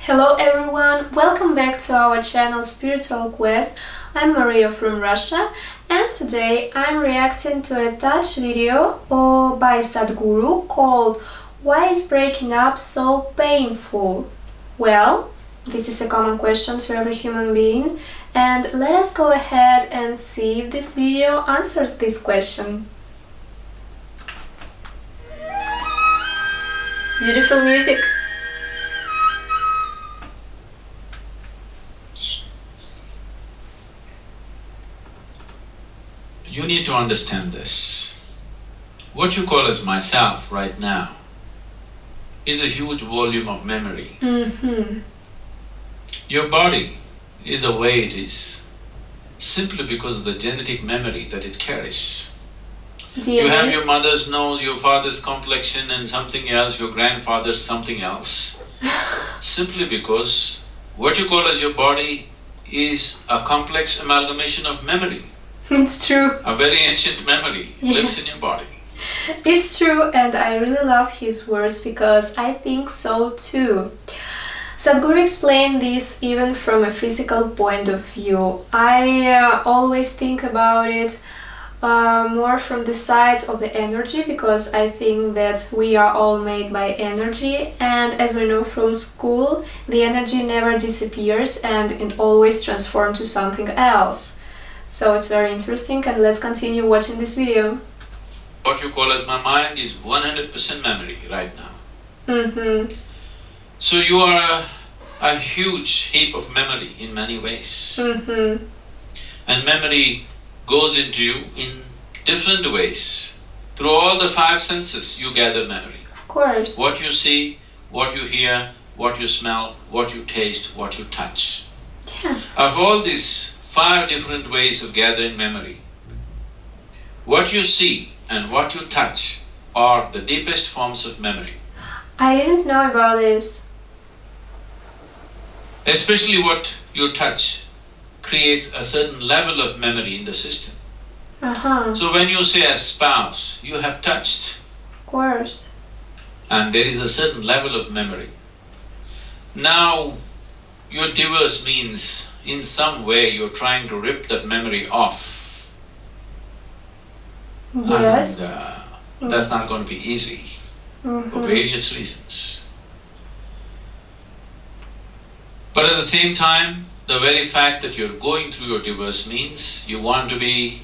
Hello everyone, welcome back to our channel Spiritual Quest. I'm Maria from Russia and today I'm reacting to a touch video by Sadguru called "Why is breaking up so painful?" Well, this is a common question to every human being, and let us go ahead and see if this video answers this question. Beautiful music. You need to understand this. What you call as myself right now is a huge volume of memory. Your body is the way it is simply because of the genetic memory that it carries. You have your mother's nose, your father's complexion and something else, your grandfather's something else. Simply because what you call as your body is a complex amalgamation of memory. It's true. A very ancient memory lives in your body. It's true, and I really love his words because I think so too. Sadhguru explained this even from a physical point of view. I always think about it more from the side of the energy, because I think that we are all made by energy, and as we know from school, the energy never disappears and it always transforms to something else. So it's very interesting, and let's continue watching this video. What you call as my mind is 100% memory right now. So you are a huge heap of memory in many ways. And memory goes into you in different ways. Through all the five senses you gather memory. Of course. What you see, what you hear, what you smell, what you taste, what you touch. Yes. Of all these five different ways of gathering memory, what you see and what you touch are the deepest forms of memory. I didn't know about this. Especially what you touch creates a certain level of memory in the system. So when you say a spouse, you have touched. Of course. And there is a certain level of memory. Now, your divorce means in some way you're trying to rip that memory off. Yes. And that's not going to be easy for various reasons. But at the same time, the very fact that you're going through your divorce means you want to be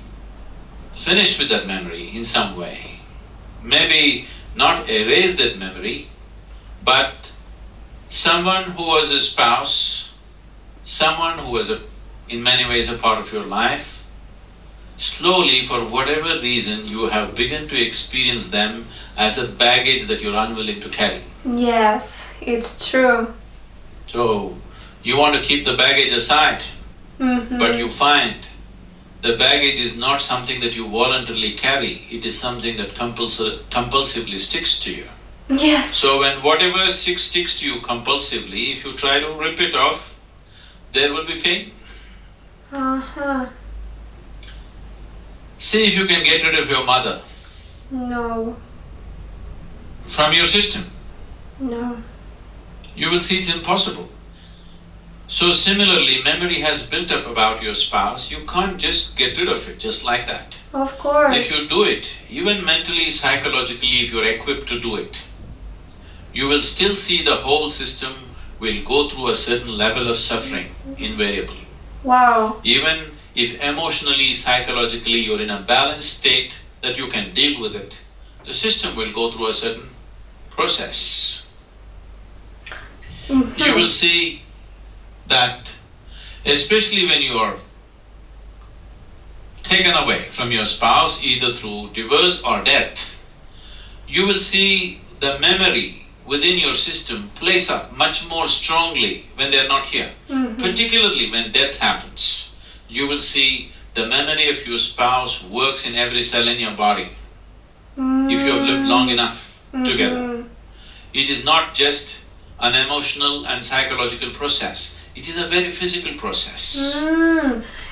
finished with that memory in some way. Maybe not erase that memory, but someone who was a spouse, someone who was in many ways a part of your life, slowly, for whatever reason, you have begun to experience them as a baggage that you're unwilling to carry. Yes, it's true. So, you want to keep the baggage aside, but you find the baggage is not something that you voluntarily carry, it is something that compulsively sticks to you. Yes. So when whatever sticks to you compulsively, if you try to rip it off, there will be pain. See if you can get rid of your mother. No. From your system. No. You will see it's impossible. So similarly, memory has built up about your spouse. You can't just get rid of it just like that. Of course. If you do it, even mentally, psychologically, if you're equipped to do it, you will still see the whole system will go through a certain level of suffering, invariably. Wow. Even if emotionally, psychologically you're in a balanced state that you can deal with it, the system will go through a certain process. You will see that, especially when you are taken away from your spouse, either through divorce or death, you will see the memory within your system plays up much more strongly when they are not here. Particularly when death happens, you will see the memory of your spouse works in every cell in your body. If you have lived long enough together. It is not just an emotional and psychological process. It is a very physical process.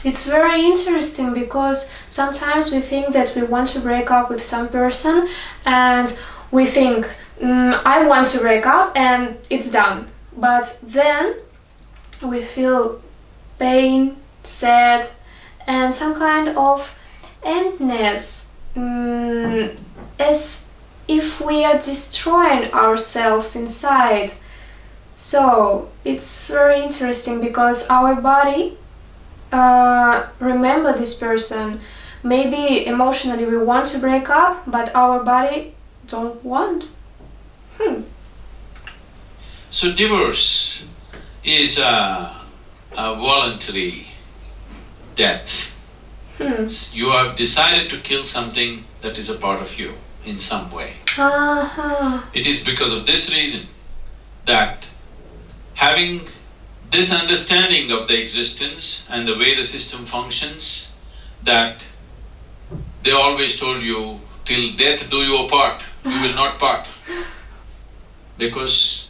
It's very interesting, because sometimes we think that we want to break up with some person and we think, I want to break up and it's done. but then we feel pain, sad, and some kind of emptiness, as if we are destroying ourselves inside. So it's very interesting because our body remember this person. Maybe emotionally we want to break up, but our body don't want. So divorce is a voluntary death. You have decided to kill something that is a part of you in some way. It is because of this reason that having this understanding of the existence and the way the system functions, that they always told you, till death do you apart, you will not part. Because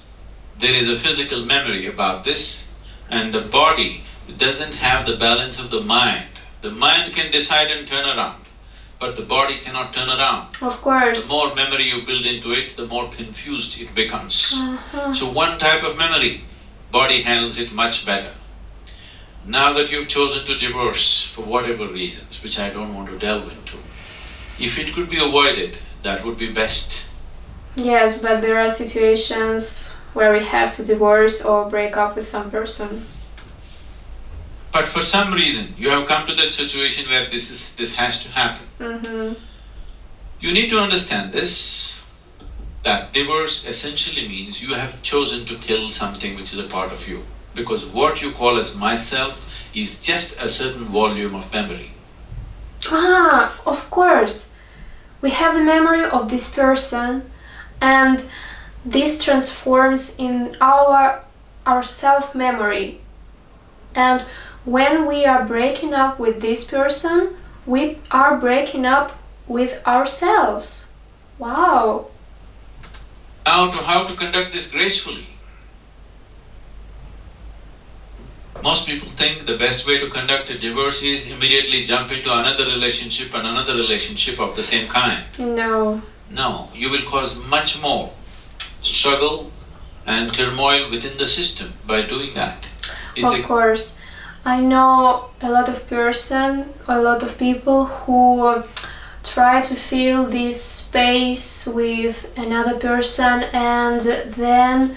there is a physical memory about this, and the body doesn't have the balance of the mind. The mind can decide and turn around, but the body cannot turn around. Of course. The more memory you build into it, the more confused it becomes. So one type of memory, body handles it much better. Now that you've chosen to divorce for whatever reasons, which I don't want to delve into, if it could be avoided, that would be best. Yes, but there are situations where we have to divorce or break up with some person. But for some reason, you have come to that situation where this has to happen. You need to understand this, that divorce essentially means you have chosen to kill something which is a part of you. Because what you call as myself is just a certain volume of memory. Of course. We have the memory of this person, and this transforms in our self-memory. And when we are breaking up with this person, we are breaking up with ourselves. Wow! Now, how to conduct this gracefully? Most people think the best way to conduct a divorce is immediately jump into another relationship and another relationship of the same kind. No. No, you will cause much more struggle and turmoil within the system by doing that. Of course. I know a lot of people who try to fill this space with another person, and then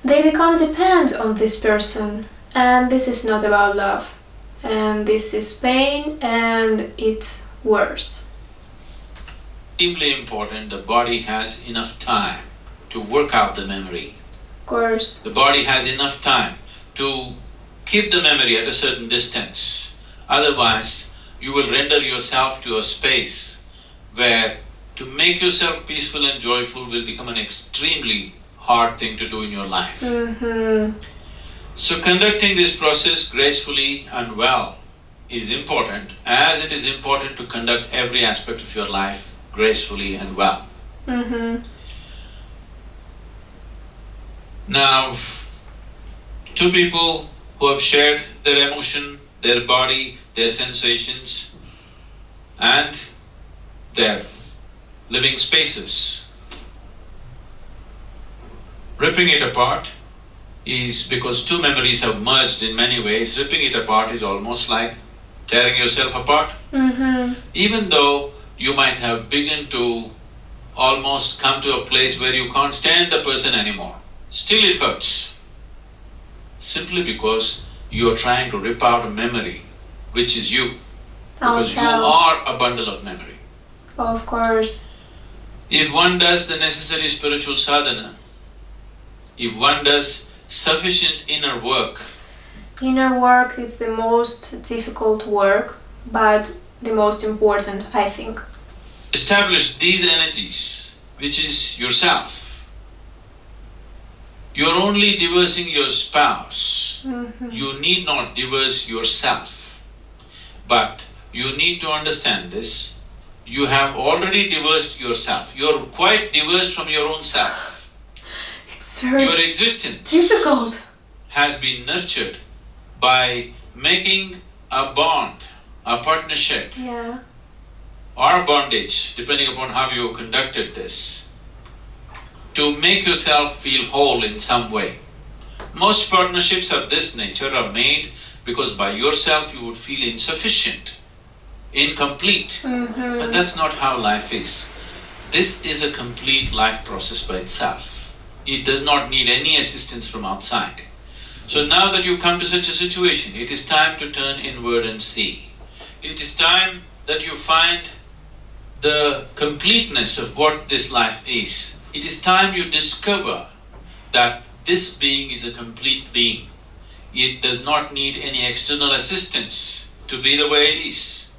they become dependent on this person. And this is not about love. And this is pain, and it's worse. Extremely important, the body has enough time to work out the memory. Of course. The body has enough time to keep the memory at a certain distance. Otherwise, you will render yourself to a space where to make yourself peaceful and joyful will become an extremely hard thing to do in your life. So conducting this process gracefully and well is important, as it is important to conduct every aspect of your life gracefully and well. Now, two people who have shared their emotion, their body, their sensations, and their living spaces. Ripping it apart is because two memories have merged in many ways. Ripping it apart is almost like tearing yourself apart. Even though you might have begun to almost come to a place where you can't stand the person anymore, still it hurts. Simply because you are trying to rip out a memory, which is you. Because you are a bundle of memory. Of course. If one does the necessary spiritual sadhana, if one does sufficient inner work. Inner work is the most difficult work, but the most important, I think. Establish these energies, which is yourself. You're only divorcing your spouse. You need not divorce yourself. But you need to understand this. You have already divorced yourself. You're quite divorced from your own self. It's very your existence difficult. Has been nurtured by making a bond, a partnership, or bondage, depending upon how you conducted this, to make yourself feel whole in some way. Most partnerships of this nature are made because by yourself you would feel insufficient, incomplete. But that's not how life is. This is a complete life process by itself. It does not need any assistance from outside. So now that you come to such a situation, it is time to turn inward and see. It is time that you find the completeness of what this life is. It is time you discover that this being is a complete being. It does not need any external assistance to be the way it is.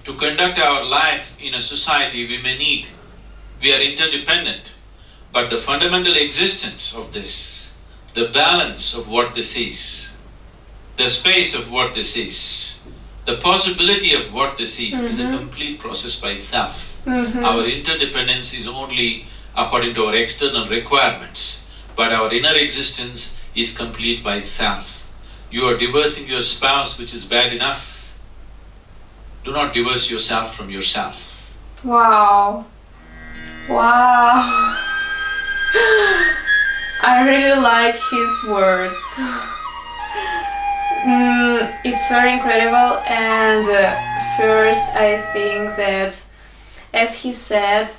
To conduct our life in a society we are interdependent. But the fundamental existence of this, the balance of what this is, the space of what this is, the possibility of what this is a complete process by itself. Our interdependence is only according to our external requirements, but our inner existence is complete by itself. You are divorcing your spouse, which is bad enough. Do not divorce yourself from yourself. Wow. Wow. I really like his words. It's very incredible, and first I think that, as he said,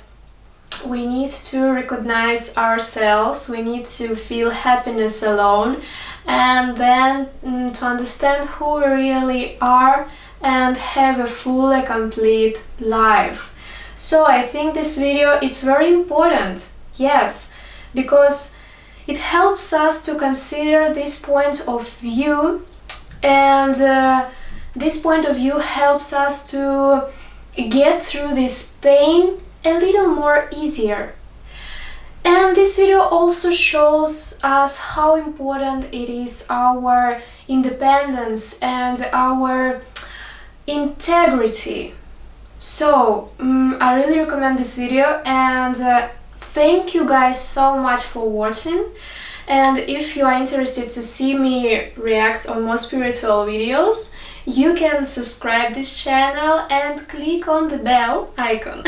we need to recognize ourselves, we need to feel happiness alone, and then to understand who we really are and have a full and complete life. So I think this video is very important, yes, because it helps us to consider this point of view, and this point of view helps us to get through this pain a little more easier. And this video also shows us how important it is our independence and our integrity. So I really recommend this video, and thank you guys so much for watching. And if you are interested to see me react on more spiritual videos, you can subscribe this channel and click on the bell icon.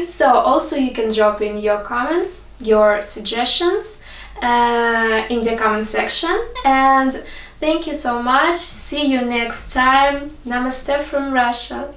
So also you can drop in your comments, your suggestions in the comment section. And thank you so much. See you next time. Namaste from Russia.